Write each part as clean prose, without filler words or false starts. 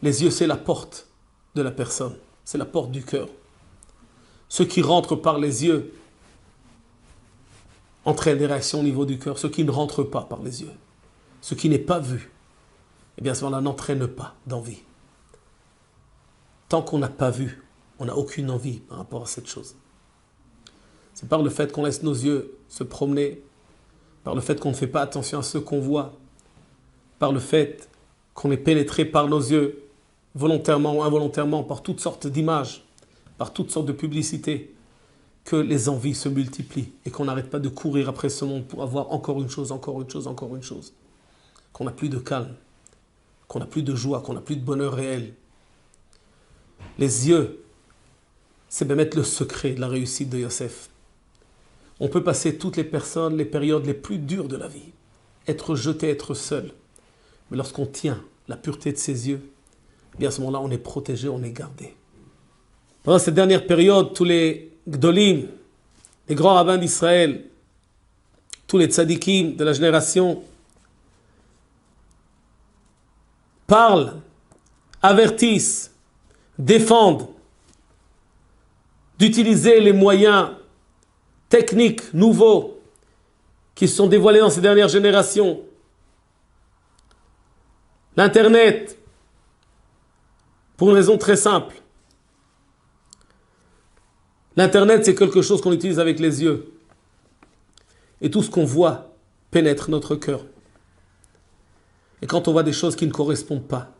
Les yeux, c'est la porte de la personne. C'est la porte du cœur. Ce qui rentre par les yeux entraîne des réactions au niveau du cœur. Ce qui ne rentre pas par les yeux, ce qui n'est pas vu, eh bien, à ce moment-là, n'entraîne pas d'envie. Tant qu'on n'a pas vu, on n'a aucune envie par rapport à cette chose. C'est par le fait qu'on laisse nos yeux se promener, par le fait qu'on ne fait pas attention à ce qu'on voit, par le fait qu'on est pénétré par nos yeux, volontairement ou involontairement, par toutes sortes d'images, par toutes sortes de publicités, que les envies se multiplient et qu'on n'arrête pas de courir après ce monde pour avoir encore une chose, encore une chose, encore une chose. Qu'on n'a plus de calme, qu'on n'a plus de joie, qu'on n'a plus de bonheur réel. Les yeux, c'est bien mettre le secret de la réussite de Yosef. On peut passer toutes les personnes, les périodes les plus dures de la vie, être jeté, être seul. Mais lorsqu'on tient la pureté de ses yeux, eh bien à ce moment-là, on est protégé, on est gardé. Pendant cette dernière période, tous les gdolim, les grands rabbins d'Israël, tous les tzadikim de la génération, parlent, avertissent, défendent d'utiliser les moyens techniques nouveaux qui se sont dévoilés dans ces dernières générations. L'Internet, pour une raison très simple. L'Internet, c'est quelque chose qu'on utilise avec les yeux. Et tout ce qu'on voit pénètre notre cœur. Et quand on voit des choses qui ne correspondent pas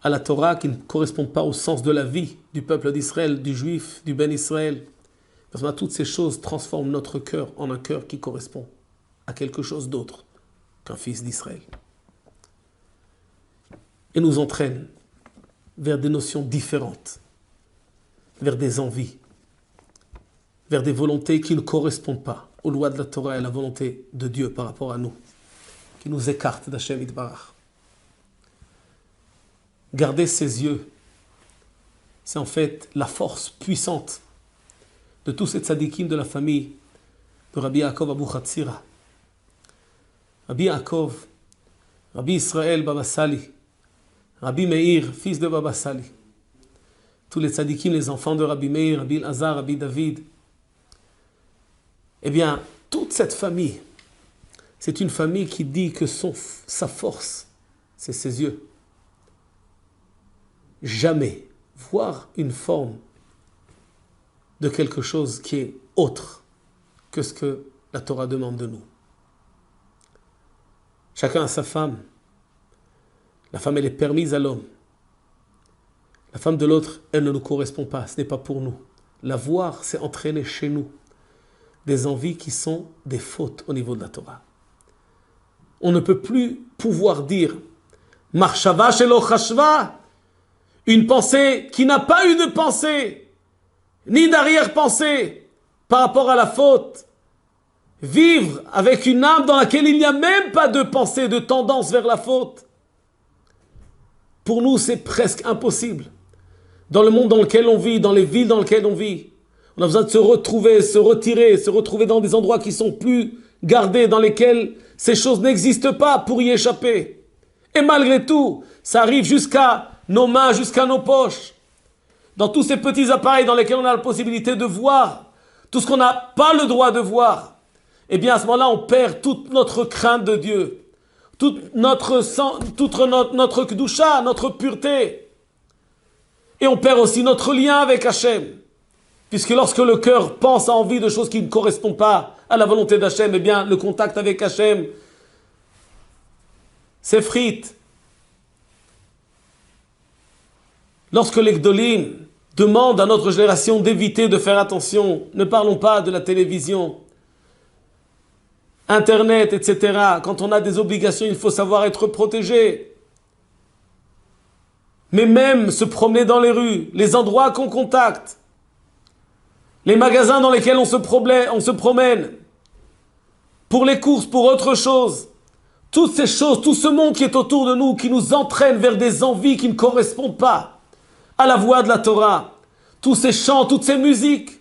à la Torah, qui ne correspondent pas au sens de la vie du peuple d'Israël, du juif, du Ben Israël, parce que toutes ces choses transforment notre cœur en un cœur qui correspond à quelque chose d'autre qu'un fils d'Israël. Et nous entraînent vers des notions différentes, vers des envies, vers des volontés qui ne correspondent pas aux lois de la Torah et à la volonté de Dieu par rapport à nous, qui nous écartent d'Hashem Yitbarach. Garder ses yeux, c'est en fait la force puissante de tous ces tzadikim de la famille de Rabbi Yaakov Abuchatzira. Rabbi Yaakov, Rabbi Israël Baba Sali, Rabbi Meir, fils de Baba Sali. Tous les tzadikim, les enfants de Rabbi Meir, Rabbi Elazar, Rabbi David. Eh bien, toute cette famille, c'est une famille qui dit que sa force, c'est ses yeux. Jamais voir une forme de quelque chose qui est autre que ce que la Torah demande de nous. Chacun a sa femme. La femme, elle est permise à l'homme. La femme de l'autre, elle ne nous correspond pas. Ce n'est pas pour nous. La voir, c'est entraîner chez nous des envies qui sont des fautes au niveau de la Torah. On ne peut plus pouvoir dire Marshava shelo chashva, une pensée qui n'a pas eu de pensée, ni d'arrière-pensée par rapport à la faute. Vivre avec une âme dans laquelle il n'y a même pas de pensée, de tendance vers la faute. Pour nous, c'est presque impossible. Dans le monde dans lequel on vit, dans les villes dans lesquelles on vit, on a besoin de se retrouver, se retirer, se retrouver dans des endroits qui sont plus gardés, dans lesquels ces choses n'existent pas pour y échapper. Et malgré tout, ça arrive jusqu'à nos mains, jusqu'à nos poches. Dans tous ces petits appareils dans lesquels on a la possibilité de voir tout ce qu'on n'a pas le droit de voir, eh bien à ce moment-là, on perd toute notre crainte de Dieu. Toute notre kedusha, notre pureté. Et on perd aussi notre lien avec Hachem. Puisque lorsque le cœur pense à envie de choses qui ne correspondent pas à la volonté d'Hachem, eh bien le contact avec Hachem s'effrite. Lorsque les Gdolim demandent à notre génération d'éviter de faire attention, ne parlons pas de la télévision, Internet, etc. Quand on a des obligations, il faut savoir être protégé. Mais même se promener dans les rues, les endroits qu'on contacte, les magasins dans lesquels on se promène, pour les courses, pour autre chose, toutes ces choses, tout ce monde qui est autour de nous, qui nous entraîne vers des envies qui ne correspondent pas à la voix de la Torah, tous ces chants, toutes ces musiques,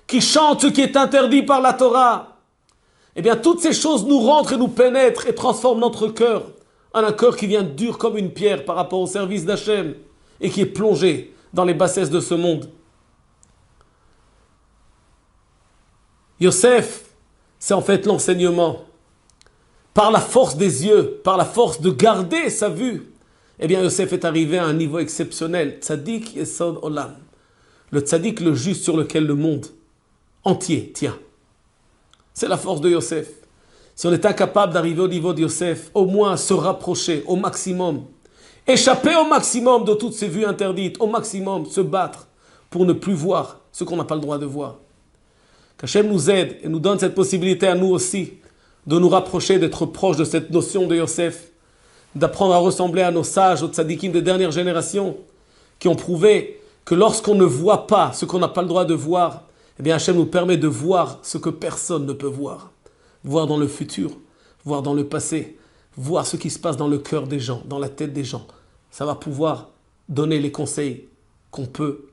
qui chantent ce qui est interdit par la Torah, eh bien toutes ces choses nous rentrent et nous pénètrent et transforment notre cœur un cœur qui vient dur comme une pierre par rapport au service d'Hachem et qui est plongé dans les bassesses de ce monde. Yosef, c'est en fait l'enseignement. Par la force des yeux, par la force de garder sa vue, eh bien Yosef est arrivé à un niveau exceptionnel. Tzadik Yesod Olam. Le tzadik, le juste sur lequel le monde entier tient. C'est la force de Yosef. Si on est incapable d'arriver au niveau de Yosef, au moins se rapprocher au maximum, échapper au maximum de toutes ces vues interdites, au maximum se battre pour ne plus voir ce qu'on n'a pas le droit de voir. Qu'Hachem nous aide et nous donne cette possibilité à nous aussi de nous rapprocher, d'être proches de cette notion de Yosef, d'apprendre à ressembler à nos sages, aux tzadikim des dernières générations, qui ont prouvé que lorsqu'on ne voit pas ce qu'on n'a pas le droit de voir, eh bien Hachem nous permet de voir ce que personne ne peut voir. Voir dans le futur, voir dans le passé, voir ce qui se passe dans le cœur des gens, dans la tête des gens. Ça va pouvoir donner les conseils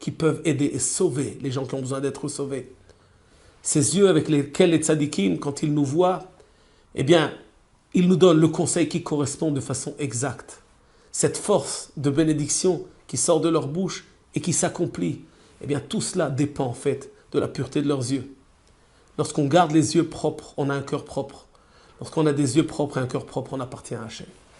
qui peuvent aider et sauver les gens qui ont besoin d'être sauvés. Ces yeux avec lesquels les tzadikim, quand ils nous voient, eh bien, ils nous donnent le conseil qui correspond de façon exacte. Cette force de bénédiction qui sort de leur bouche et qui s'accomplit, eh bien, tout cela dépend en fait de la pureté de leurs yeux. Lorsqu'on garde les yeux propres, on a un cœur propre. Lorsqu'on a des yeux propres et un cœur propre, on appartient à Hachem.